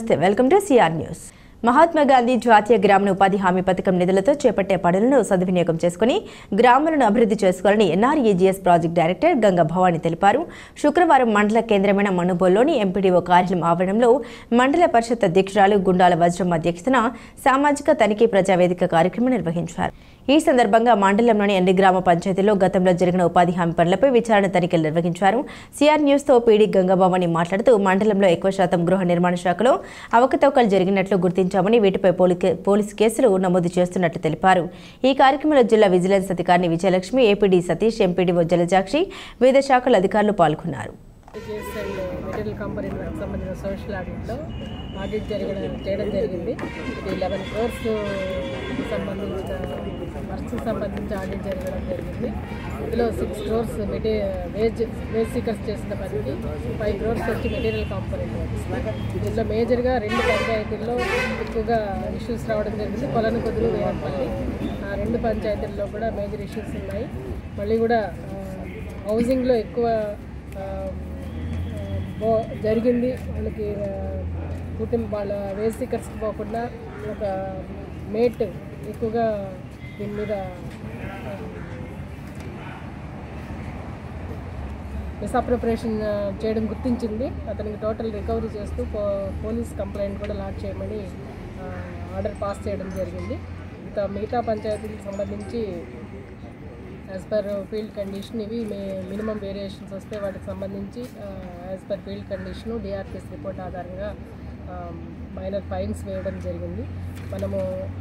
నమస్తే, welcome to CR news. Mahatma Gandhi జాతీయ గ్రామీణ ఉపాధి హామీ పథకం నిధులతో చేపట్టే పనులను సద్వినియోగం చేసుకుని గ్రామాలను అభివృద్ధి చేసుకోవాలని NREGS project director Ganga Bhavani తెలిపారు. శుక్రవారం మండల కేంద్రమైన మనుబోల్లోని ఎంపీడీఓ కార్యాలయం ఆవరణంలో మండల పరిషత్ అధ్యక్షురాలు గుండాల వజ్రం అధ్యక్షతన సామాజిక తనిఖీ ప్రజావేదిక కార్యక్రమం నిర్వహించారు. ఈ సందర్భంగా మండలంలోని అన్ని గ్రామ పంచాయతీల్లో గతంలో జరిగిన ఉపాధి హామీ పనులపై విచారణ తనిఖీలు నిర్వహించారు. సిఆర్ న్యూస్తో పీడీ గంగా భవాని మాట్లాడుతూ మండలంలో ఎక్కువ శాతం గృహ నిర్మాణ శాఖలో అవకతవకలు జరిగినట్లు గుర్తించామని, వీటిపై పోలీసు కేసులు నమోదు చేస్తున్నట్లు తెలిపారు. ఈ కార్యక్రమంలో జిల్లా విజిలెన్స్ అధికారిని విజయలక్ష్మి, ఏపీడీ సతీష్, ఎంపీడీఓ జలజాక్షి, వివిధ శాఖల అధికారులు పాల్గొన్నారు. ఆడిట్ చేయడం జరిగింది. ఇది 11 crores సంబంధించిన సంబంధించి ఆడిట్ జరగడం జరిగింది. ఇందులో 6 crores వేజ్ సీకర్స్ చేసిన పనికి, 5 crores వచ్చి మెటీరియల్ కాంపోనెంట్ వర్క్స్. దీంట్లో మేజర్గా 2 పంచాయతీల్లో ఎక్కువగా ఇష్యూస్ రావడం జరిగింది. కొలనుకొదురు, వేయపల్లి, 2 పంచాయతీల్లో కూడా మేజర్ ఇష్యూస్ ఉన్నాయి. మళ్ళీ కూడా హౌసింగ్లో ఎక్కువ జరిగింది. వాళ్ళకి వాళ్ళ వేజ్ సీకర్స్కి పోకుండా ఒక మేట్ ఎక్కువగా దీని మీద మిస్అప్రోప్రియేషన్ చేయడం గుర్తించింది. అతనికి టోటల్ రికవరీ చేస్తూ పోలీస్ కంప్లైంట్ కూడా లాడ్జ్ చేయమని ఆర్డర్ పాస్ చేయడం జరిగింది. మిగతా పంచాయతీలకు సంబంధించి యాజ్ పర్ ఫీల్డ్ కండిషన్ ఇవి మినిమం వేరియేషన్స్ వస్తే వాటికి సంబంధించి as per field condition DRPS report ఆధారంగా మైనర్ ఫైన్స్ వేయడం జరిగింది. మనము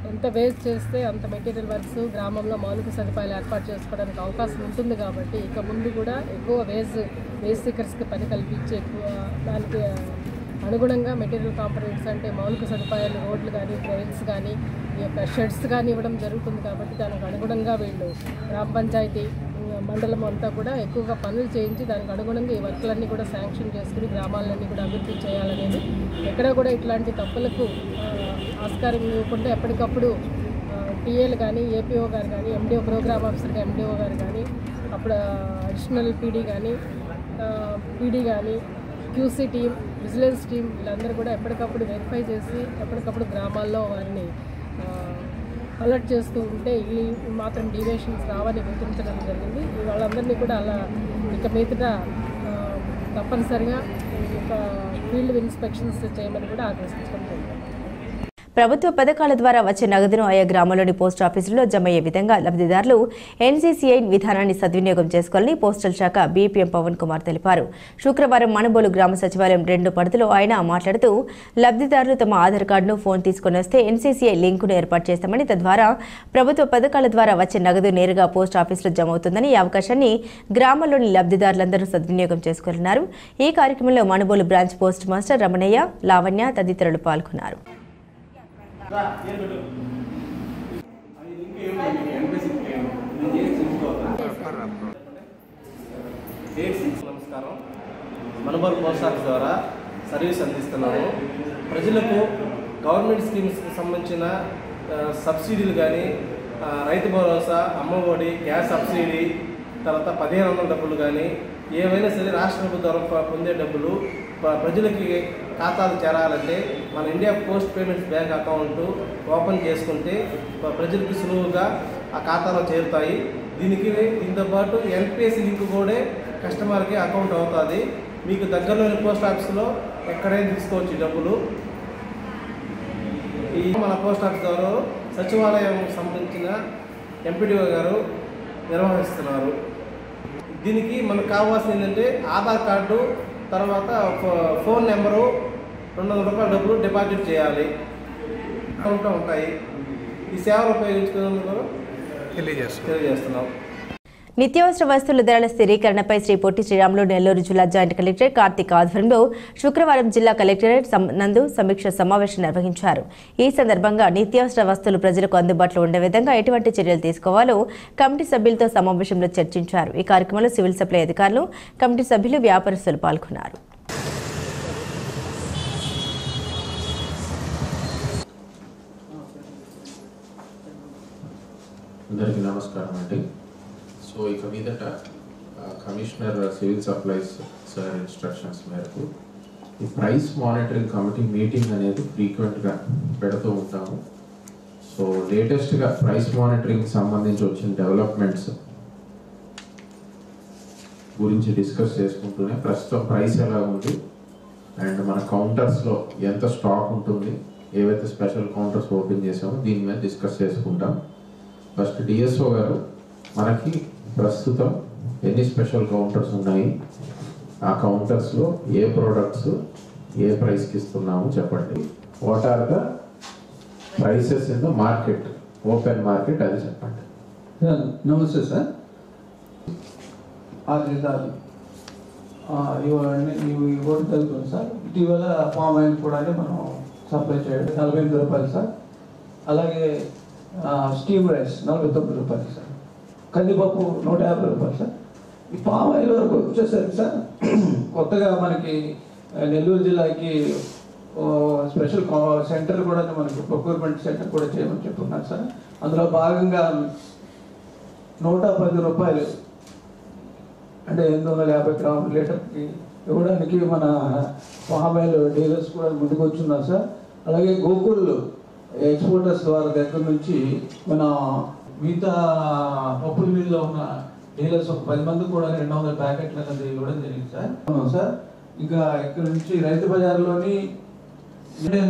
ఎంత వేస్ట్ చేస్తే అంత మెటీరియల్ వర్క్స్ గ్రామంలో మౌలిక సదుపాయాలు ఏర్పాటు చేసుకోవడానికి అవకాశం ఉంటుంది. కాబట్టి ఇక ముందు కూడా ఎక్కువ వేజ్ సీకర్స్కి పని కల్పించి ఎక్కువ దానికి అనుగుణంగా మెటీరియల్ కాంపోనెంట్స్ అంటే మౌలిక సదుపాయాలు, రోడ్లు కానీ, ట్రైన్స్ కానీ, ఈ యొక్క షెడ్స్ కానీ ఇవ్వడం జరుగుతుంది. కాబట్టి దానికి అనుగుణంగా వీళ్ళు గ్రామ పంచాయతీ, మండలం అంతా కూడా ఎక్కువగా పనులు చేయించి దానికి అనుగుణంగా ఈ వర్క్లన్నీ కూడా శాంక్షన్ చేసుకుని గ్రామాలన్నీ కూడా అభివృద్ధి చేయాలనేది, ఎక్కడ కూడా ఇట్లాంటి తప్పులకు ఆస్కారం ఇవ్వకుండా ఎప్పటికప్పుడు టీఏలు కానీ, ఏపీఓ గారు కానీ, ఎండిఓ ప్రోగ్రామ్ ఆఫీసర్గా ఎండిఓ గారు కానీ, అప్పుడు అడిషనల్ పీడీ కానీ క్యూసీ టీం, విజిలెన్స్ టీం వీళ్ళందరూ కూడా ఎప్పటికప్పుడు వెరిఫై చేసి ఎప్పటికప్పుడు గ్రామాల్లో వారిని అలర్ట్ చేస్తూ ఉంటే ఈ మాత్రం డీవియేషన్స్ రావని గుర్తించడం జరిగింది. వాళ్ళందరినీ కూడా అలా ఇక మీదట తప్పనిసరిగా ఒక ఫీల్డ్ ఇన్స్పెక్షన్స్ చేయమని కూడా ఆదేశించడం జరిగింది. ప్రభుత్వ పథకాల ద్వారా వచ్చే నగదును ఆయా గ్రామాల్లోని పోస్ట్ ఆఫీసుల్లో జమ అయ్యే విధంగా లబ్ధిదారులు ఎన్సీసీఐ విధానాన్ని సద్వినియోగం చేసుకోవాలని పోస్టల్ శాఖ బీపీఎం పవన్ కుమార్ తెలిపారు. శుక్రవారం మనుబోలు గ్రామ సచివాలయం 2 పరిధిలో ఆయన మాట్లాడుతూ, లబ్ధిదారులు తమ ఆధార్ కార్డును ఫోన్ తీసుకుని వస్తే ఎన్సీసీఐ లింకును ఏర్పాటు చేస్తామని, తద్వారా ప్రభుత్వ పథకాల ద్వారా వచ్చే నగదు నేరుగా పోస్ట్ ఆఫీసులో జమ అవుతుందని, ఈ అవకాశాన్ని గ్రామాల్లోని లబ్ధిదారులందరూ సద్వినియోగం చేసుకోవాలన్నారు. ఈ కార్యక్రమంలో Manubolu branch post master Ramanaiah, Lavanya తదితరులు పాల్గొన్నారు. నమస్కారం. మనుబోలు పోస్ట్ ఆఫీస్ ద్వారా సర్వీస్ అందిస్తున్నాము. ప్రజలకు గవర్నమెంట్ స్కీమ్స్కి సంబంధించిన సబ్సిడీలు కానీ, రైతు భరోసా, అమ్మఒడి, గ్యాస్ సబ్సిడీ, తర్వాత 1500 డబ్బులు కానీ ఏవైనా సరే రాష్ట్ర ప్రభుత్వం ద్వారా పొందే డబ్బులు ప్రజలకి ఖాతాలు చేరాలంటే మన India post payments bank account open చేసుకుంటే ప్రజలకి సులువుగా ఆ ఖాతాలో చేరుతాయి. దీంతో పాటు ఎన్పిఎస్ లింక్ కూడా కస్టమర్కి అకౌంట్ అవుతుంది. మీకు దగ్గరలోని పోస్ట్ ఆఫీస్లో ఎక్కడైనా తీసుకోవచ్చు డబ్బులు. ఈ మన పోస్ట్ ఆఫీస్ ద్వారా సచివాలయం సంబంధించిన ఎంపీడీఓ గారు నిర్వహిస్తున్నారు. దీనికి మనకు కావాల్సింది ఏంటంటే ఆధార్ కార్డు, తర్వాత ఫోన్ నెంబరు, 200 రూపాయల డబ్బులు డిపాజిట్ చేయాలి. అకౌంట్లో ఉంటాయి. ఈ సేవలు ఉపయోగించుకున్నందుకు తెలియజేస్తున్నాం. నిత్యావసర వస్తువుల ధరల స్థిరీకరణపై శ్రీ పొట్టి శ్రీరాములు నెల్లూరు జిల్లా జాయింట్ కలెక్టర్ కార్తిక్ ఆధ్వర్యంలో శుక్రవారం జిల్లా కలెక్టరేట్ నందు సమీక్ష సమావేశం నిర్వహించారు. ఈ సందర్భంగా నిత్యావసర వస్తువులు ప్రజలకు అందుబాటులో ఉండే విధంగా ఎటువంటి చర్యలు తీసుకోవాలో కమిటీ సభ్యులతో సమావేశంలో చర్చించారు. ఈ కార్యక్రమంలో సివిల్ సప్లై అధికారులు, కమిటీ సభ్యులు, వ్యాపారస్తులు పాల్గొన్నారు. నమస్కారం అండి. సో ఇక మీదట commissioner civil supplies sir instructions మేరకు ఈ ప్రైస్ మానిటరింగ్ కమిటీ మీటింగ్ అనేది ఫ్రీక్వెంట్గా పెడుతూ ఉంటాము. సో లేటెస్ట్గా ప్రైస్ మానిటరింగ్ సంబంధించి వచ్చిన డెవలప్మెంట్స్ గురించి డిస్కస్ చేసుకుంటూనే ప్రస్తుతం ప్రైస్ ఎలా ఉంది అండ్ మన కౌంటర్స్లో ఎంత స్టాక్ ఉంటుంది, ఏవైతే స్పెషల్ కౌంటర్స్ ఓపెన్ చేసామో దీని మీద డిస్కస్ చేసుకుంటాం. ఫస్ట్ డిఎస్ఓ గారు మనకి ప్రస్తుతం ఎన్ని స్పెషల్ కౌంటర్స్ ఉన్నాయి, ఆ కౌంటర్స్లో ఏ ప్రోడక్ట్స్ ఏ ప్రైస్కి ఇస్తున్నాము చెప్పండి. What are the prices in the market, open market, అది చెప్పండి. నమస్తే సార్. ఇవన్నీ ఇవ్వడం జరుగుతుంది సార్. ఇటీవల పామ్ ఆయిల్ కూడా మనం సప్లై చేయడం 48 రూపాయలు సార్. అలాగే స్టీమ్ రైస్ 49 రూపాయలు సార్. కందిపప్పు 150 రూపాయలు సార్. ఈ పామ్ ఆయిల్ వరకు వచ్చేసరికి సార్ కొత్తగా మనకి నెల్లూరు జిల్లాకి స్పెషల్ సెంటర్ కూడా మనకి ప్రొక్యూర్మెంట్ సెంటర్ కూడా చేయమని చెప్పుకున్నారు సార్. అందులో భాగంగా 110 రూపాయలు అంటే 850 గ్రాముల లీటర్కి ఇవ్వడానికి మన పామ్ ఆయిల్ డీలర్స్ కూడా ముందుకు వచ్చున్నారు సార్. అలాగే గోకుల్ ఎక్స్పోర్టర్స్ ద్వారా దగ్గర నుంచి మన మిగతా పప్పుల మిల్లులో ఉన్న డీలర్స్ ఒక 10 మంది కూడా 200 ప్యాకెట్లు అనేది ఇవ్వడం జరిగింది సార్. అవును సార్. ఇంకా ఇక్కడ నుంచి రైతు బజార్లోని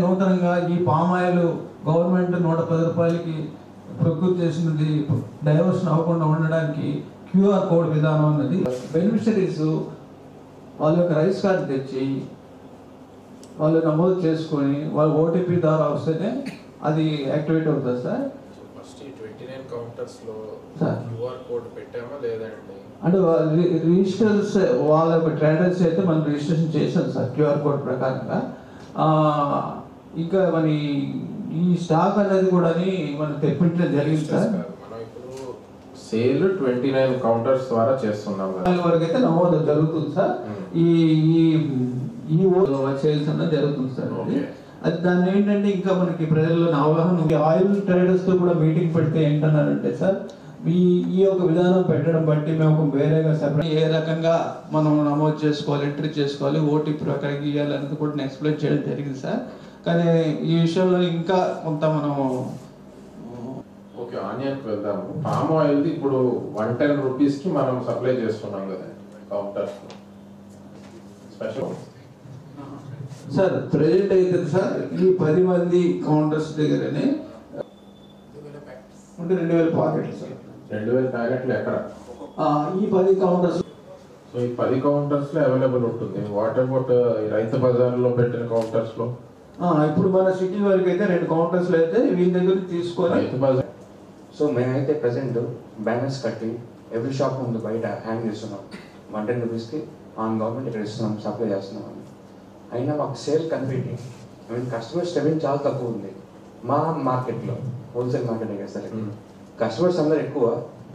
నూతనంగా ఈ పామ్ ఆయిల్ గవర్నమెంట్ 110 రూపాయలకి ప్రొక్యూర్ చేసినది డైవర్షన్ అవ్వకుండా ఉండడానికి క్యూఆర్ కోడ్ విధానం అన్నది బెనిఫిషరీస్ వాళ్ళ యొక్క రైస్ కార్డు తెచ్చి వాళ్ళు నమోదు చేసుకొని వాళ్ళ ఓటీపీ ద్వారా వస్తేనే అది యాక్టివేట్ అవుతుంది సార్. ఫస్ట్ 29 కౌంటర్స్లో సార్ క్యూఆర్ కోడ్ పెట్టామా లేదండి? అంటే రిజిస్టర్స్ వాళ్ళ యొక్క ట్రేడర్స్ అయితే మనం రిజిస్ట్రేషన్ చేసాం సార్ క్యూఆర్ కోడ్ ప్రకారంగా. ఇంకా మన ఈ స్టాక్ అనేది కూడా మనం తెప్పించడం జరిగింది సార్. మనం ఇప్పుడు సేల్ 29 కౌంటర్స్ ద్వారా చేస్తున్నాం కదా, వరకు అయితే నమోదు జరుగుతుంది సార్. ఈ సేల్స్ అన్నది జరుగుతుంది సార్. అది దాన్ని ఏంటంటే ఇంకా మనకి ప్రజల్లో అవగాహన ఆయిల్ ట్రేడర్స్ తో కూడా మీటింగ్ పెడితే ఏంటన్నారంటే సార్ ఈ యొక్క విధానం పెట్టడం బట్టి మేము వేరేగా సెపరేట్ ఏ రకంగా మనం నమోదు చేసుకోవాలి, ఎంట్రీ చేసుకోవాలి, ఓటీపీ ఎక్కడికి ఇవ్వాలి అనేది కూడా ఎక్స్ప్లెయిన్ చేయడం జరిగింది సార్. కానీ ఈ విషయంలో ఇంకా కొంత మనం ఓకే ఆనియన్కి వెళ్దాము. పామ్ ఆయిల్ ఇప్పుడు 110 రూపీస్కి మనం సప్లై చేస్తున్నాం కదండి కౌంటర్స్ స్పెషల్. సార్ ప్రెజెంట్ అయితే సార్ ఈ 10 మంది కౌంటర్స్ దగ్గరనే 2000 ప్యాకెట్లు సార్. 2000 ప్యాకెట్లు ఎక్కడ? ఈ 10 కౌంటర్స్. సో ఈ 10 కౌంటర్స్ లో అవైలబుల్ ఉంటుంది. వాట్ అబౌట్ రైతు బజార్లో పెట్టిన కౌంటర్స్ లో? ఇప్పుడు మన సిటీ వరకు అయితే 2 కౌంటర్స్ లో అయితే వీళ్ళ దగ్గర తీసుకొని రైతు బజార్. సో మేమైతే ప్రెసెంట్ బ్యానర్స్ కట్టి ఎవ్రీ షాప్ ముందు బయట హ్యాంగ్ చేస్తున్నాం. 110 రూపీస్కి ఆన్ గవర్నమెంట్ ఇక్కడ ఇస్తున్నాం, సప్లై చేస్తున్నాం అని. అయినా మాకు సేల్ కనిపించి కస్టమర్స్ రెవెన్యూ చాలా తక్కువ ఉంది మా మార్కెట్లో, హోల్సేల్ మార్కెట్ వేస్తారు. కస్టమర్స్ అందరూ ఎక్కువ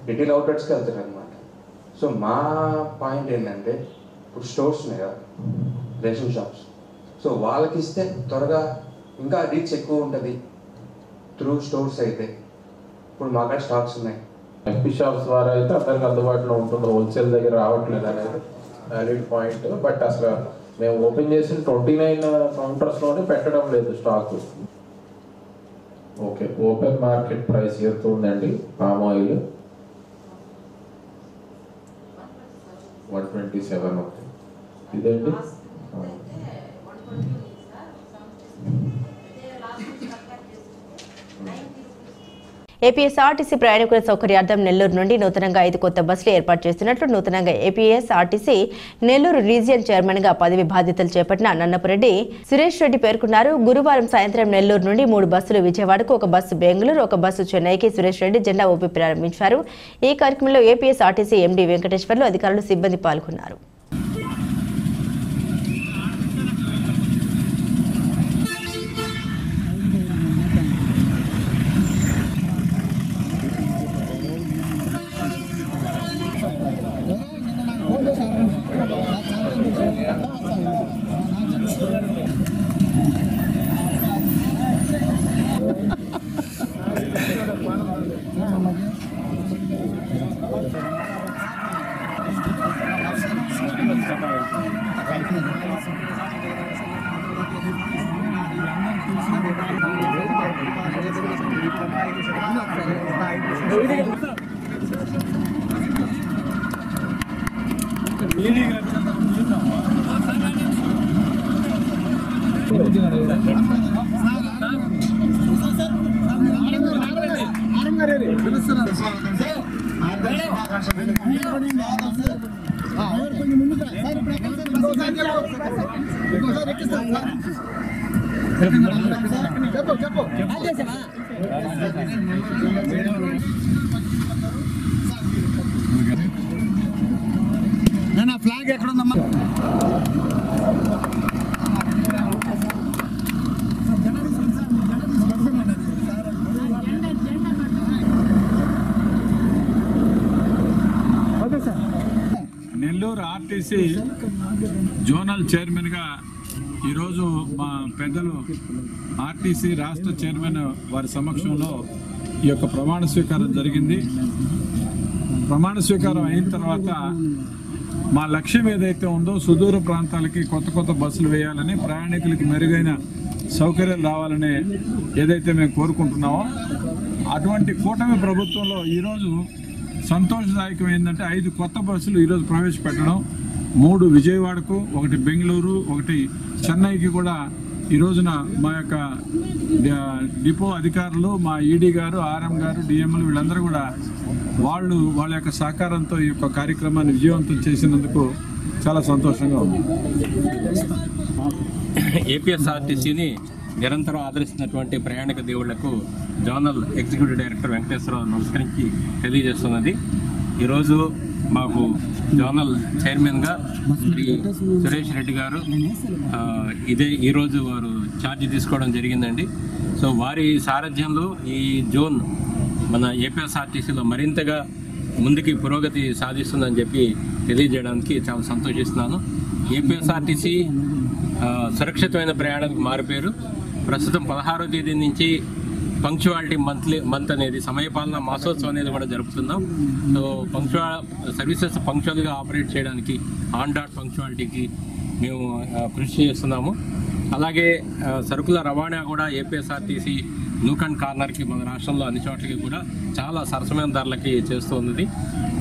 రిటైల్ అవుట్లెట్స్కి వెళ్తారు అనమాట. సో మా పాయింట్ ఏంటంటే ఇప్పుడు స్టోర్స్ ఉన్నాయి కదా, రేషన్ షాప్స్, సో వాళ్ళకి ఇస్తే త్వరగా ఇంకా రీచ్ ఎక్కువ ఉంటుంది త్రూ స్టోర్స్. అయితే ఇప్పుడు మా కాడ స్టాక్స్ ఉన్నాయి. ఎంపీ షాప్స్ ద్వారా అయితే అందరికి అందుబాటులో ఉంటుంది, హోల్సేల్ దగ్గర రావట్లేదు అనేది వ్యాలిడ్ పాయింట్. బట్ అసలు మేము ఓపెన్ చేసిన 29 కౌంటర్స్లోనే పెట్టడం లేదు stock. Okay open market price ఎంత ఉందండి? పామ్ ఆయిల్ 127 అవుతుంది. ఇదేంటి? ఏపీఎస్ఆర్టీసీ ప్రయాణికుల సౌకర్యార్థం నెల్లూరు నుండి నూతనంగా 5 కొత్త బస్సులు ఏర్పాటు చేస్తున్నట్లు నూతనంగా ఏపీఎస్ఆర్టీసీ నెల్లూరు రీజియన్ చైర్మన్ గా పదవి బాధ్యతలు చేపట్టిన నన్నపురెడ్డి సురేష్ రెడ్డి పేర్కొన్నారు. గురువారం సాయంత్రం నెల్లూరు నుండి 3 బస్సులు విజయవాడకు, 1 బస్సు బెంగళూరు, 1 బస్సు చెన్నైకి సురేష్ రెడ్డి జెండా ఊపి ప్రారంభించారు. ఈ కార్యక్రమంలో ఏపీఎస్ఆర్టీసీ ఎండీ వెంకటేశ్వర్లు, అధికారులు, సిబ్బంది పాల్గొన్నారు. ఫ్లాగ్ ఎక్కడుందమ్మా? నెల్లూరు ఆర్టీసీ జోనల్ చైర్మన్గా ఈరోజు మా పెద్దలు ఆర్టీసీ రాష్ట్ర చైర్మన్ వారి సమక్షంలో ఈ యొక్క ప్రమాణ స్వీకారం జరిగింది. ప్రమాణ స్వీకారం అయిన తర్వాత మా లక్ష్యం ఏదైతే ఉందో సుదూర ప్రాంతాలకి కొత్త కొత్త బస్సులు వేయాలని, ప్రయాణికులకి మెరుగైన సౌకర్యాలు రావాలని ఏదైతే మేము కోరుకుంటున్నామో అటువంటి కూటమి ప్రభుత్వంలో ఈరోజు సంతోషదాయకం ఏంటంటే 5 కొత్త బస్సులు ఈరోజు ప్రవేశపెట్టడం, 3 విజయవాడకు, 1 బెంగళూరు, 1 చెన్నైకి కూడా ఈ రోజున మా యొక్క డిపో అధికారులు, మా ఈడీ గారు, ఆర్ఎం గారు, డిఎంలు వీళ్ళందరూ కూడా వాళ్ళ యొక్క సహకారంతో ఈ యొక్క కార్యక్రమాన్ని విజయవంతం చేసినందుకు చాలా సంతోషంగా ఉంది. ఏపీఎస్ఆర్టీసీని నిరంతరం ఆదరిస్తున్నటువంటి ప్రయాణిక దేవుళ్లకు జోనల్ ఎగ్జిక్యూటివ్ డైరెక్టర్ వెంకటేశ్వరరావు నమస్కరించి తెలియజేస్తున్నది. ఈరోజు మాకు జోనల్ చైర్మన్గా శ్రీ సురేష్ రెడ్డి గారు ఈరోజు వారు ఛార్జ్ తీసుకోవడం జరిగిందండి. సో వారి సారథ్యంలో ఈ జోన్ మన ఏపీఎస్ఆర్టీసీలో మరింతగా ముందుకి పురోగతి సాధిస్తుందని చెప్పి తెలియజేయడానికి చాలా సంతోషిస్తున్నాను. ఏపీఎస్ఆర్టీసీ సురక్షితమైన ప్రయాణానికి మారిపోయారు. ప్రస్తుతం 16వ తేదీ నుంచి పంక్చువాలిటీ మంత్ అనేది సమయపాలన మాసోత్సవం అనేది కూడా జరుపుతున్నాం. సో సర్వీసెస్ పంక్చువల్గా ఆపరేట్ చేయడానికి ఆన్ డాట్ పంక్చువాలిటీకి మేము కృషి చేస్తున్నాము. అలాగే సరుకుల రవాణా కూడా ఏపీఎస్ఆర్టీసీ నూక్ అండ్ కార్నర్కి మన రాష్ట్రంలో అన్ని చోట్లకి కూడా చాలా సరసమైన ధరలకి చేస్తూ ఉన్నది.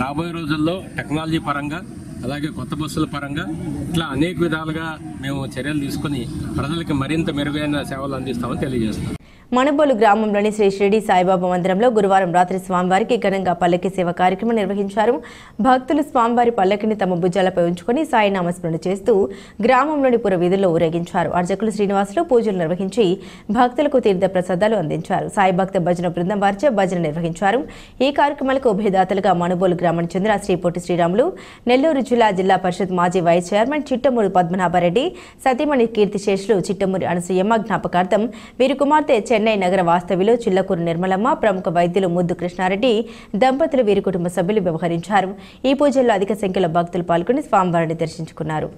రాబోయే రోజుల్లో టెక్నాలజీ పరంగా అలాగే కొత్త బస్సుల పరంగా ఇట్లా అనేక విధాలుగా మేము చర్యలు తీసుకుని ప్రజలకి మరింత మెరుగైన సేవలు అందిస్తామని తెలియజేస్తాం. మణబోలు గ్రామంలోని శ్రీ షిరిడి సాయిబాబా మందిరంలో గురువారం రాత్రి స్వామివారికి ఘనంగా పల్లకి సేవ కార్యక్రమం నిర్వహించారు. భక్తులు స్వామివారి పల్లకిని తమ భుజాలపై ఉంచుకొని సాయి నామస్మరణ చేస్తూ గ్రామంలోని పురవీధుల్లో ఊరేగించారు. అర్చకులు శ్రీనివాసులు పూజలు నిర్వహించి భక్తులకు తీర్థ ప్రసాదాలు అందించారు. సాయి భక్త భజన బృందం వారిచే భజన నిర్వహించారు. ఈ కార్యక్రమాలకు ఉభయదాతలుగా మణబోలు గ్రామానికి చెందిన శ్రీ పొట్టి శ్రీరాములు, నెల్లూరు జిల్లా పరిషత్ మాజీ వైస్ చైర్మన్ చిట్టమూరి పద్మనాభరెడ్డి, సతీమణి కీర్తిశేషులు చిట్టమూరి అనసూయమ్మ జ్ఞాపకార్థం వీరి కుమార్తె చెన్నై నగర వాస్తవ్యులు చిల్లకూరు నిర్మలమ్మ, ప్రముఖ వైద్యులు ముద్దు కృష్ణారెడ్డి దంపతులు వీరి కుటుంబ సభ్యులు వ్యవహరించారు. ఈ పూజల్లో అధిక సంఖ్యలో భక్తులు పాల్గొని స్వామివారిని దర్శించుకున్నారు.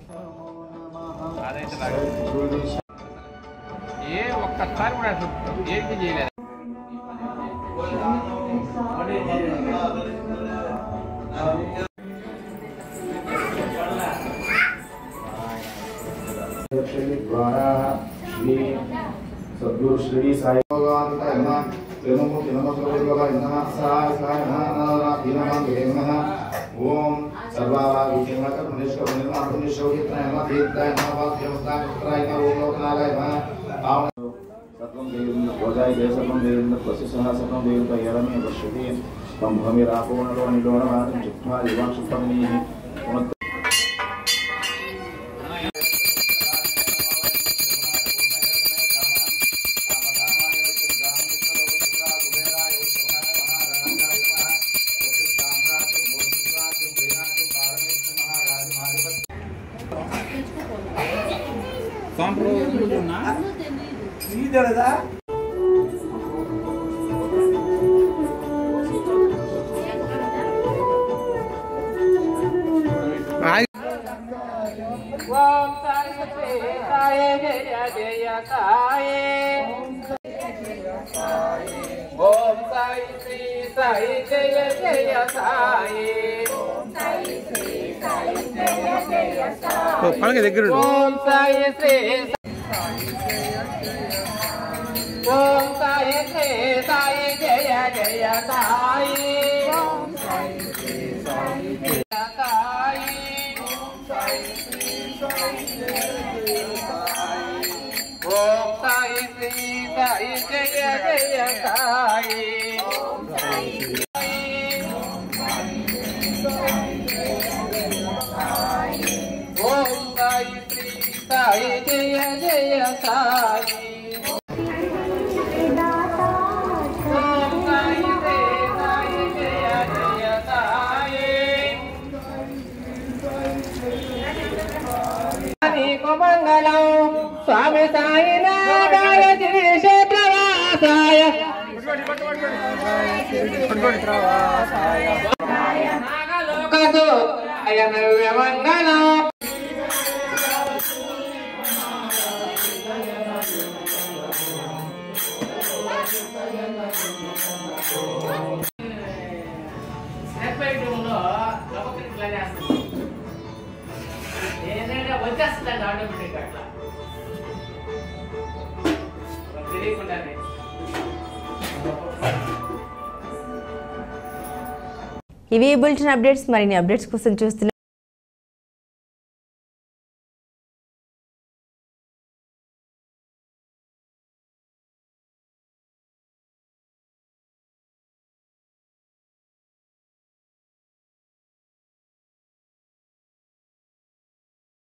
सद्गुरु श्री साई भगवान का नमः प्रेममूर्ति नमः सर्वदेवताय नमः साय साय नमः नमः ओम सर्वाभागीकेन्द्र मनुष्य निर्माण निशोहित्राय नमः देवताय नमः वाक्यमस्ताय पुत्राय नमः ओम लोकनाथाय नमः सर्वं देवं वजाय देशं देवं प्रसिद्धः सर्वं देवं यरमे पश्यति तं भूमिरापोणलो निलोणवादं चित्वा दिवाक्षुपन्नीः దగ్గర ఓం సాయి శ్రీ సాయి జయ జయ సాయి ఓం సాయి శ్రీ సాయి జయ సాయి ఓం సాయి శ్రీ సాయి జయ జయ సాయి ఓం సాయి శ్రీ సాయి జయ జయ సాయి ఓం సాయి ఓం సాయి శ్రీ సాయి జయ జయ సాయి మంగళం స్వామి సాయినాథాయ శ్రీ క్షేత్రవాసాయ నాగలోకసూత్రాయ నవ్యమంగళం వచ్చేస్తుందండి ఆటోమేటిక్ అట్లా తెలియకుండానే. ఇవి బులెటిన్ అప్డేట్స్. మరిన్ని అప్డేట్స్ కోసం చూస్తున్నారు